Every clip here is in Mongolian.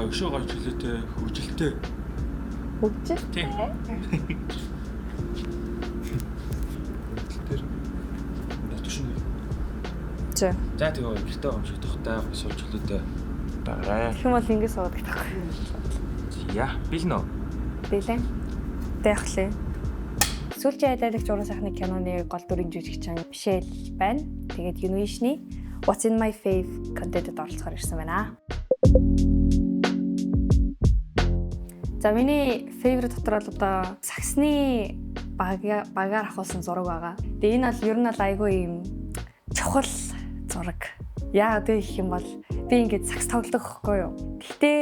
өшөө гаж хэлээтэй хөгжилтэй. Хөгжилтэй. Тэр дотшин. За тэгээ гэртээ өмших тухтай суулж хэлээтэй байгаа. Хүм бол ингэ суудаг тахгүй. Яа, билнэ. Билээ. Тэхлээ. Сүүлчийн айлаалагч уран сайхны киноны гол дүрийн жүжигчин Мишель байна. Тэгээд Univision-ы What's in my fave контентэд оролцохоор ирсэн байна. За миний favorite дотор бол одоо саксны багаар авахсан зураг байгаа. Тэгээ энэ бол ер нь айгүй юм чухал зураг. Яагаад гэх юм бол би ингээд сакс тоглох байхгүй юу. Гэхдээ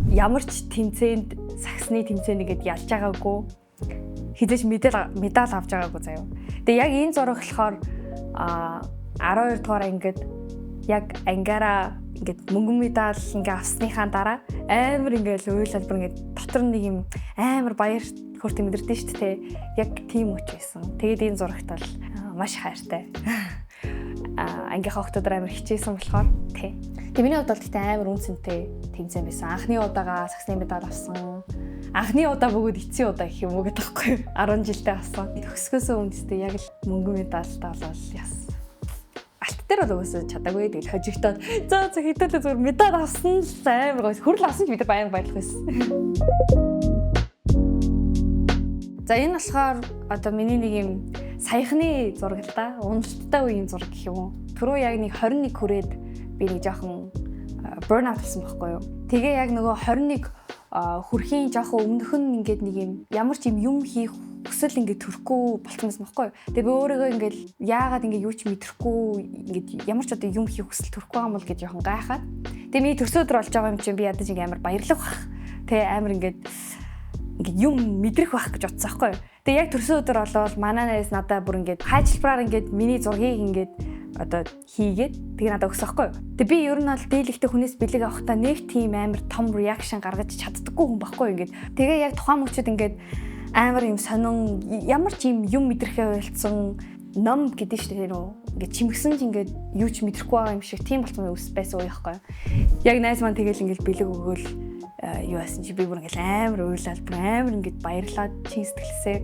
ямар ч тэмцээнд саксны тэмцээнд ингээд ялж байгаагүй хизээч медаль авч байгаагүй заяа. Тэгээ яг энэ зураг болохоор 12 дугаар ангид яг ангаараа ингээд мөнгөн медаль ингээ авсныхаа дараа амар ингээл үйл албар ингээд дотор нэг юм амар баяр хүртэ мэдэрдэн шүү дээ. Яг тийм үуч байсан. Тэгээд энэ зурагт бол маш хайртай. Ангийнхаа охтодор амар хичээсэн болохоор тий. Тэгээ миний хувьд бол тэгтээ амар үнцэнтэй тэмцээн байсан. Анхны удаага саксны медаль авсан. Анхны удаа бөгөөд эцсийн удаа гэх юм уу гэдэг байхгүй юу? 10 жилдээ авсан. Төгсгөөсөө өмнөстэй яг л мөнгөн медальтай болол яс. Алт дээр бол өөөсөө чадаагүй тэгэл хожигдоод зөө хэдүүлээ зүгээр медаль авсан л амар гоё. Хүрл авсан ч бид баян баярлах байсан. За энэ болохоор одоо миний нэг юм саяхны зураг л да. Уналттай үеийн зураг гэх юм уу? Түрүү яг нэг 21 хүрээд би нэг жоохон burnout болсон байхгүй юу? Тэгээ яг нөгөө 21 хүрхийн жоохон өмнөх нь ингээд нэг юм ямар ч юм хийх хүсэл ингээд төрөхгүй болчихсон байхгүй юу. Тэгээ би өөрийгөө ингээд яагаад ингээд юу ч мэдрэхгүй ингээд ямар ч одоо юм хийх хүсэл төрөхгүй юм бол гэж жоохон гайхаад. Тэгээ миний төрсөн өдөр болж байгаа юм чинь би ядаж ингээд амар баярлах бах. Тэгээ амар ингээд юм мэдрэх байх гэж бодсон байхгүй юу. Тэгээ яг төрсөн өдөр болоод манай найз надаа бүр ингээд хайчилбараар ингээд миний зургийг ингээд одоо хийгээд тэгээ надад өгсөн байхгүй юу. Тэгээ би ер нь бол дийлэгтэй хүнээс бэлэг авахтаа нэг тийм амар том реакшн гаргаж чаддаггүй хүн байхгүй юу ингээд. Тэгээ яг тухайн мөчөд ингээд амар юм сонин ямар ч юм мэдрэхээ байлцсан ном гэдэг шүү дээ нөө. Ингээд чимгсэн ч ингээд юу ч мэдрэхгүй байгаа юм шиг тийм болсон үс байсан уу яахгүй юу. Яг найз маань тэгэл ингээд бэлэг өгөөл юу асан чи би бүр ингээд амар уйлал бүр амар ингээд баярлаад чин сэтгэлсээ.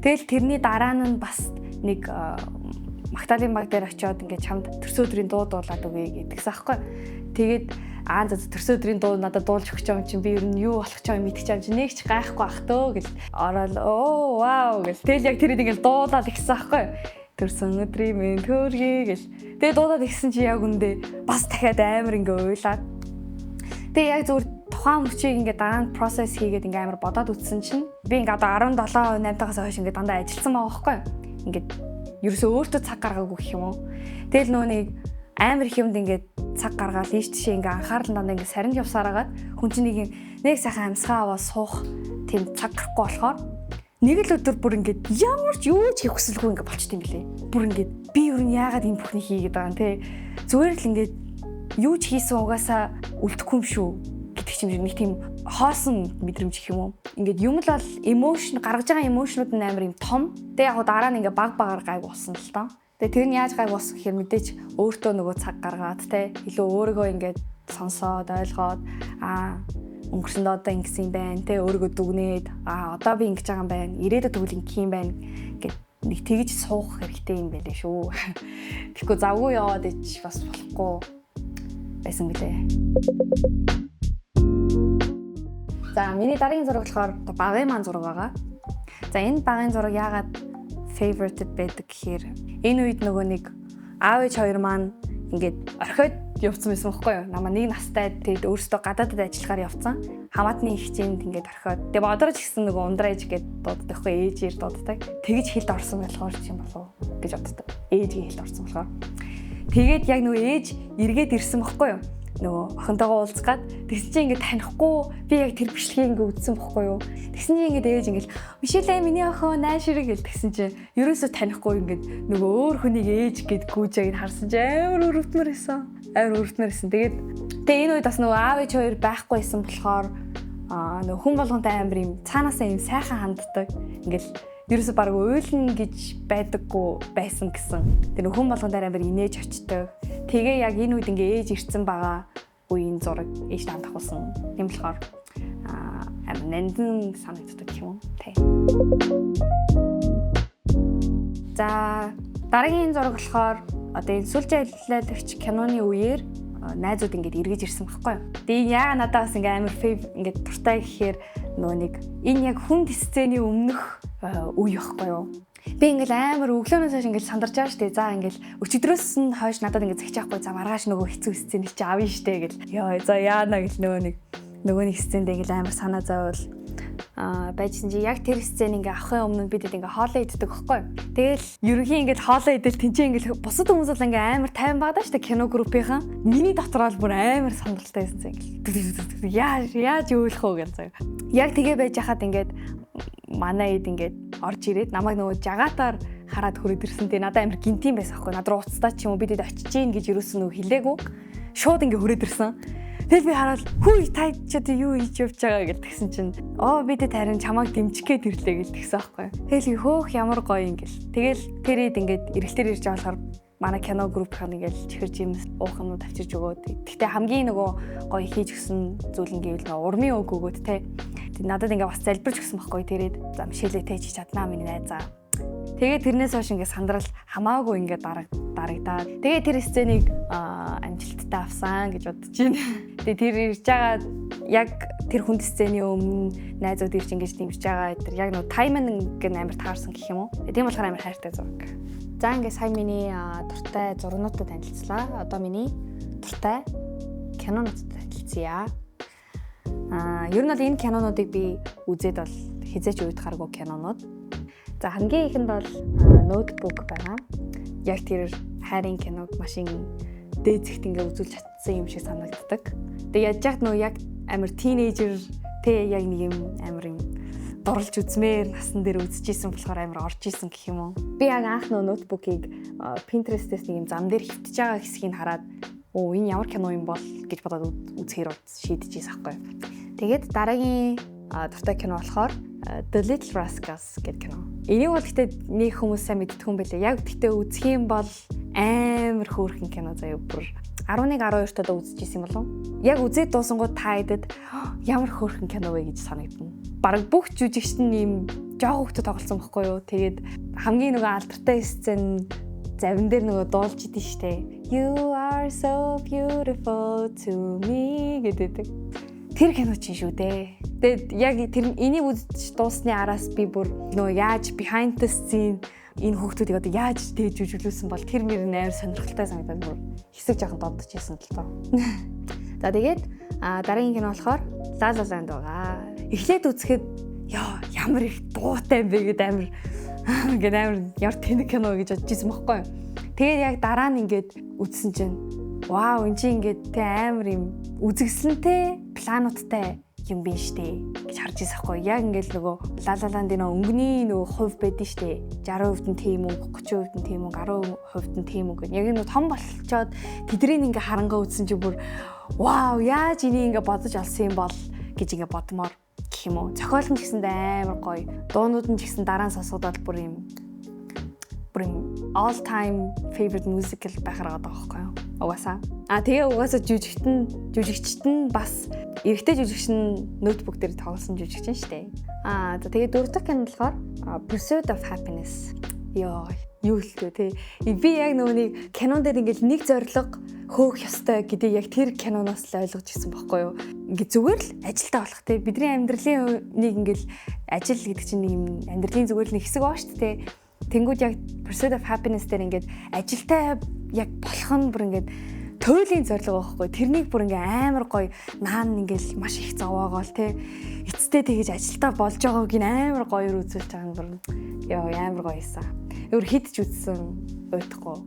Тэгэл тэрний дараа нь бас нэг Магдалины баг дээр очиод ингээд чамд төрсөн өдрийн дуу дуулаад өгье гэдгсэн аахгүй. Тэгээд төрсөн өдрийн дуу надад дуулж өгч байгаа юм чинь би ер нь юу болох ч юм мэдчих чам чи нэг ч гайхгүй ах төө гэл ороод оо вау гэл. Тэгэл яг тэр ингээд дуулаад ихсэн аахгүй. Төрсөн өдрийн минь төргий гэл. Тэгээд дуулаад ихсэн чи яг үндэ бас дахиад амар ингээд уйлаад. Тэгээд яг зүгээр тухайн мөчийг ингээд дараа нь процесс хийгээд ингээд амар бодоод үтсэн чинь би ингээд одоо 17 8-таас хойш ингээд дандаа ажилласан байгаа аахгүй. Ингээд ерөөсөө өөртөө цаг гаргаагүй гэх юм уу. Тэгэл нөө нэг амар их юмд ингээд цаг гаргаад ийш тийшээ ингээд анхаарал дандаа ингээд сарнж явсаар агаад хүн чинь нэг сайхан амьсгаа аваад суух тийм цаг гарахгүй болохоор нэг л өдөр бүр ингээд ямар ч юу ч хийх хүсэлгүй ингээд болчт юм билээ. Бүр ингээд би ер нь яагаад энэ бүхнийг хийгээд байгаа юм те. Зүгээр л ингээд юу ч хийсэн угаасаа үлдэхгүй юм шүү гэдэг чим нэг тийм хоосон мэдрэмж гэх юм уу. Ингээд юм л бол эмошн гаргаж байгаа эмошнууд нь амар юм том. Тэгээ яг дараа нь ингээд баг багаар гайг болсон л тоо. Тэгээ тэр нь яаж гайг болсон гэхээр мэдээч өөртөө нөгөө цаг гаргаад те илүү өөрийгөө ингээд сонсоод ойлгоод өнгөрсөнд одоо ингэсэн юм байна те өөрийгөө дүгнээд одоо би ингэж байгаа юм байна. Ирээдүйд тэгвэл ингэх юм байна гэд нэг тэгж суух хэрэгтэй юм байлээ шүү. Тэгэхгүй завгүй яваад ич бас болохгүй байсан гэлээ. За миний дараагийн зураг болохоор багын маань зураг байгаа. За энэ багын зураг яагаад favorited байдаг гэхээр энэ үед нөгөө нэг аав ээж хоёр маань ингээд орхиод явцсан байсан байхгүй юу? Намаа нэг настай тэгээд өөрөөсөө гадаадд ажиллахаар явцсан. Хамаатны хичээнд ингээд орхиод. Тэгээд бодорч гисэн нөгөө ундраа ээж гээд дууддаг байхгүй ээжээр дууддаг. Тэгэж хэлд орсон болохоор ч юм болов гэж боддог. Ээжийн хэлд орсон болохоор. Тэгээд яг нөгөө ээж эргээд ирсэн байхгүй юу? Нөгөө охинтойгоо уулзгаад тэгсэн чинь ингээд танихгүй би яг тэр бичлэгийг ингээд үзсэн бохгүй юу. Тэгсэн чинь ингээд ээж ингээд Мишель миний охин найшрыг гэл тэгсэн чинь ерөөсөө танихгүй ингээд нөгөө өөр хүнийг ээж гэд гүйжээг харсан чинь амар өрөвдмөр исэн. Тэгээд энэ үед бас нөгөө аав ээж хоёр байхгүй исэн болохоор нөгөө хүн болгонтэй амар юм цаанаасаа юм сайхан ханддаг. Ингээд ерөөсөө баг уйлна гэж байдаггүй байсан гэсэн. Тэр хүн болгон дээр амар инээж очдог. Тэгээ яг энэ үед ингээ ээж ирсэн байгаа. үеийн зураг ээж таамд авсан. Тийм болохоор амар нандин санагддаг юм уу? Тэ. За дараагийн зураг болохоор одоо энэ сүлжээ ажиллаалагч киноны үеэр найзууд ингээд эргэж ирсэн байхгүй юу. Тэгээ яа надад бас ингээд амар фейв ингээд дуртай гэхээр нөгөө нэг энэ яг хүнд сцены өмнөх үе байхгүй юу. Би ингээд амар өглөөнөөс хойш ингээд сандарч байгаа штэ. За ингээд өчигдрөөс нь хойш надад ингээд захиахгүй за маргааш нөгөө хэцүү сцен чи авъя штэ гэл. Йоо за яана гэл нөгөө нэг сценд ингээд амар санаа зовол байжсэн чи яг тэр сцен ингээ авахын өмнө бид ингээ хоолоо иддэг байхгүй. Тэгэл ерөнхийн ингээ хоолоо идэл тэнцээ ингээ бусад хүмүүс бол ингээ амар тайван багадаа штэ кино группийнхан. Миний дотроо л бүр амар сандралтай байсан ингээ. Яаж өөлөх вэ гэж. Яг тэгээ байж хахад ингээ манай эд ингээ орж ирээд намайг нөгөө жагаатаар хараад хүрээд ирсэн. Тэгээ надад амар гинтийн байсан байхгүй. Над руу уцтаа ч юм уу бид очиж гин гэж юусэн нөгөө хэлээгүй. Шууд ингээ хүрээд ирсэн. Тэгэл би хараад хүй та ч юу хийж явж байгаа гэж тэгсэн чинь бид харин чамайг дэмжих гээд ирлээ гэж тэгсэн аахгүй. Тэгэл хөөх ямар гоё ингээл. Тэгэл тэрийд ингээд эргэлтээр ирж байгаа болохоор манай кино группийнх нь ингээл чихэр жимс уух юмнууд авчирж өгөөд. Гэхдээ хамгийн нөгөө гоё хийж гисэн зүйл нь гэвэл нөгөө урмын үг өгөөд те. Надад ингээ бас залбирч гисэн байхгүй тэрийд за мишэлээ те чи чаднаа миний найзаа. Тэгээд тэрнээс хойш ингээ сандрал хамаагүй ингээ дарагдаад. Тэгээд тэр сценийг амжилттай авсан гэж бодож байна. Тэгээд тэр ирж байгаа яг тэр хүнд сцений өмнө найзууд ирж ингэж дэмжиж байгаа тэр яг нөө тайминг гэн амар таарсан гэх юм уу. Тийм болохоор амар хайртай зураг. За ингээ сайн миний дуртай зургнуудад танилцлаа. Одоо миний дуртай кинонуудад танилцъя. Ер нь бол энэ кинонуудыг би үзээд бол хизээч уйдахааргүй кинонууд. За хамгийн ихэнд бол ноутбук байгаа. Яг тэр хайрын киног машин дээзэгт ингээ үзүүлж чадсан юм шиг санагддаг. Тэгээ яаж яах нөө яг амар тинейжер тэ яг нэг юм амар юм дурлж үзмээр насан дээр үзчихсэн болохоор амар орж исэн гэх юм уу. Би яг анх ноутбукийг Pinterest-ээс нэг юм зам дээр хөвтөж байгаа хэсгийг хараад энэ ямар кино юм бол гэж бодоод үзэхээр шийдэжсэн байхгүй. Тэгээд дараагийн дуртай кино болохоор The Little Rascals гэдэг кино. Энийг бол гэхдээ нэг хүмүүс сайн мэддэг юм байлээ. Яг гэхдээ үзэх юм бол амар хөөрхөн кино заяа бүр 11-12 тад үзчихсэн юм болов. Яг үзээд дуусангууд та хэдэд ямар хөөрхөн кино вэ гэж санагдана. Бараг бүх жүжигчд нь ийм жоох хөвгтөд тоглосон байхгүй юу. Тэгээд хамгийн нөгөө алдартай сцен завин дээр нөгөө дуулж идэв штэ. You are so beautiful to me гэдэг. Тэр кино чинь шүү дээ. Тэгээд яг тэр энийг үзэж дуусны араас би бүр нөө яаж behind the scene энэ хүүхдүүдийг одоо яаж дээж жүжиглүүлсэн бол тэр мөр амар сонирхолтой санагдаад бүр хэсэг жоохон додчихсэн л тоо. За тэгээд дараагийн кино болохоор La La Land байгаа. Эхлээд үзэхэд ямар их дуутай юм бэ гэдэг амар ямар тэнэг кино гэж бодож ирсэн байхгүй юу. Тэгээд яг дараа нь ингээд үзсэн чинь вау энэ чинь ингээд тэ амар юм үзэгсэлэнтэй плануудтай юм биш үү гэж харж ирсэн байхгүй. Яг ингээд нөгөө La La Land-ийн өнгөний нөгөө хувь байдсан шүү дээ. 60% нь тийм үг, 30% нь тийм үг, 10% нь тийм үг гэх. Яг нэг том болчоод тэднийг ингээ харангаа үзсэн чи бүр вау яаж энийг ингээ бодож олсон юм бол гэж ингээ бодмоор гэх юм уу. Зохиол нь ч гэсэн амар гоё. Дуунууд нь ч гэсэн дараа нь сонсоход бүр юм all time favorite musical байхаар байгаа байхгүй юу. Угаасаа. Тэгээ угаасаа жүжигчт нь бас эрэгтэй жүжигч нь ноутбук дээр тоглосон жүжигч нь штэ. За тэгээ дөрөв дахь кино болохоор Pursuit of Happiness. Юу л төө тий. Би яг нөгөө нэг кинон дээр ингээл нэг зориг хөөх ёстой гэдэг яг тэр киноноос л ойлгож ирсэн байхгүй юу. Ингээ зүгээр л ажилтаа болох тий. Бидний амьдралын нэг ингээл ажил гэдэг чинь нэг юм амьдралын зүгээр л нэг хэсэг баа штэ тий. Тэнгүүд яг Pursuit of Happiness дээр ингээд ажилтай яг болох нь бүр ингээд туйлын зориг байхгүй. Тэрнийг бүр ингээ амар гоё наан ингээл маш их зовоогоол те эцтэй тэгэж ажилтаа болж байгааг ин амар гоёор үзүүлж байгаа юм бүр амар гоё исэн. Өөр хидж үзсэн уйтахгүй.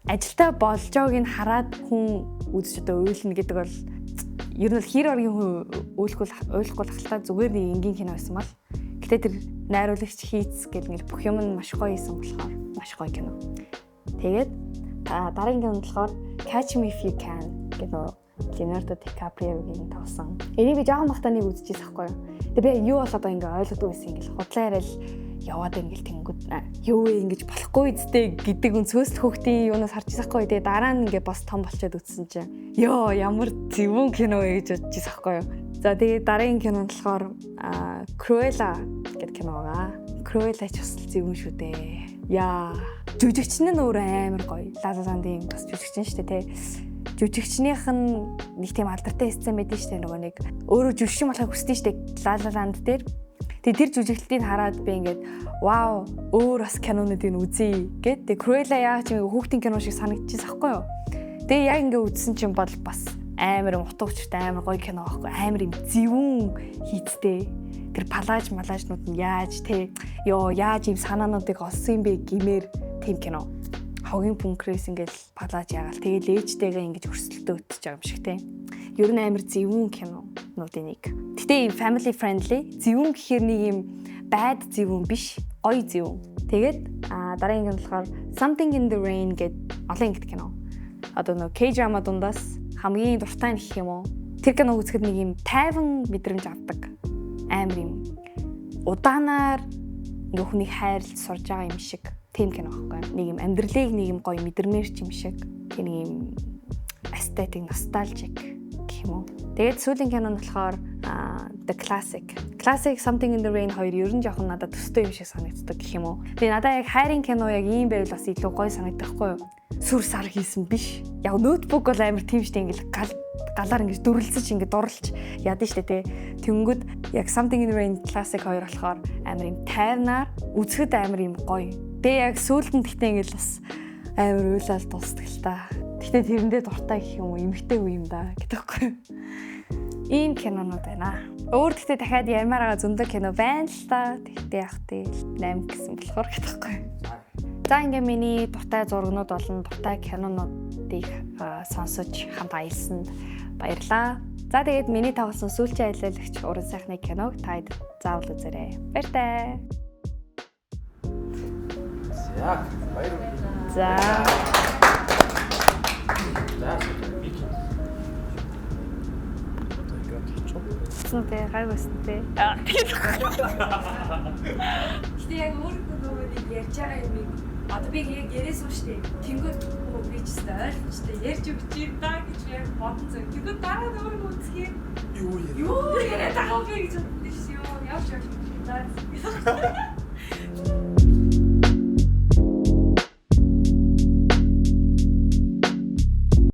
Ажилтаа болж байгааг ин хараад хүн үзэж одоо уйлна гэдэг бол ер нь хэр оргийн хүн ойлгохгүй халтаа зүгээр нэг энгийн кино байсан бол гэтээ тэр найруулагч хийц гэл ингээл бүх юм нь маш гоё исэн болохоор маш гоё кино. Тэгээд дараагийн кино болохоор Catch Me If You Can гэдэг Leonardo DiCaprio-гийн тоглосон. Энийг би жоохон бахтаа нэг үзчихсэн байхгүй юу. Тэгээ би юу болоод ингээ ойлгодгүй байсан ингээл худлаа яриад яваад ингээл тэнгүүд юу вэ ингэж болохгүй зүтэй гэдэг өнцгөөс хүүхдийн юунаас харж байгаахгүй. Тэгээ дараа нь ингээ бас том болчиход үтсэн чинь ёо ямар зөвүүн кино вэ гэж бодож байгаахгүй юу. За тэгээ дараагийн кино нь болохоор Cruella гэдэг кино байгаа. Cruella ч бас зөвүүн шүү дээ. Яа жүжигчин нь өөр амар гоё. La La Land-ийн бас жүжигчин шүү дээ те. Жүжигчнийх нь нэг тийм алдартай сцен мэдэн шүү дээ нөгөө нэг өөрөө жүжигчин болохыг хүсдэг шүү дээ La La Land дээр. Тэгээ тэр жүжиглэлтийг хараад би ингээд вау өөр бас кинонуудыг үзье гэд. Тэгээ Cruella яг ч хүүхдийн кино шиг санагдчихсан байхгүй юу. Тэгээ яг ингээд үзсэн чинь бол бас амар утгаучтай амар гоё кино байхгүй амар юм зөвүүн хийцтэй. Тэр малажнууд нь яаж те ёо яаж юм санаануудыг олсон юм бэ гэмээр тийм кино. Хогийн пүнкрээс ингээл палаж ягаал тэгэл ээжтэйгээ ингэж өрсөлдөө өтөж байгаа юм шиг те. Ер нь амар зөвүүн кинонуудын нэг. Гэтэ ийм family friendly зөвүүн гэхээр нэг юм bad зөвүүн биш гоё зөвүүн. Тэгээд дараагийн кино болохоор Something in the Rain гэдэг олон ангит кино. Одоо нөгөө K-drama дундаас хамгийн дуртай нь гэх юм уу. Тэр кино үзэхэд нэг юм тайван мэдрэмж авдаг. Амар юм удаанаар ингээ хүнийг хайрлж сурж байгаа юм шиг тийм кино байхгүй. Нэг юм амьдралыг нэг юм гоё мэдэрмээр ч юм шиг. Тэг нэг юм aesthetic nostalgic гэх юм уу. Тэгээд сүүлийн кино нь болохоор The Classic Something in the Rain хоёр ер нь жоохон надад төстэй юм шиг санагддаг гэх юм уу. Тэгээ надад яг хайрын кино яг ийм байвал бас илүү гоё санагдахгүй юу. Сүр сар хийсэн биш. Яг ноутбук бол амар тийм штэ ингээл галаар ингэж дүрлэлцэж ингэ дурлж яадсан штэ тий. Тэнгүүд яг Something in the Rain Classic хоёр болохоор амар юм тайвнаар үзэхэд амар юм гоё. Тэгээ яг сүүлд нь тэгтээ ингээл бас амар уйлал дуусдаг л та. Тэгтээ тэрэндээ дуртай гэх юм уу эмхтэй үе юм да гэдэгхгүй. Ийм кинонууд байна. Өөр тэгтээ дахиад ямаараа зөндөг кино байна л та. Тэгтээ яг тий 8 гэсэн болохоор гэдэгхгүй. За ингээ миний дуртай зургнууд болон дуртай кинонуудыг сонсож хамт аялсанд баярлалаа. За тэгээд миний тоглосон сүүлчийн аяллагч уран сайхны киног та заавал үзээрэй. Баяртай. За баяр. За. Сэнтэй гайвсантэй. Гэтэ яг өөрөө нөгөө ярьж байгаа юм. Одоо би яг яриас ууштай. Тэнгүүд би ч гэсэн ойлгочтой ярьж өгч юм да гэж яг бодсон зөв. Тэнгүүд дараа нь өөрөө үзэх юм. Юу яриад байгаа вэ гэж бодсон шүү. Явж явж.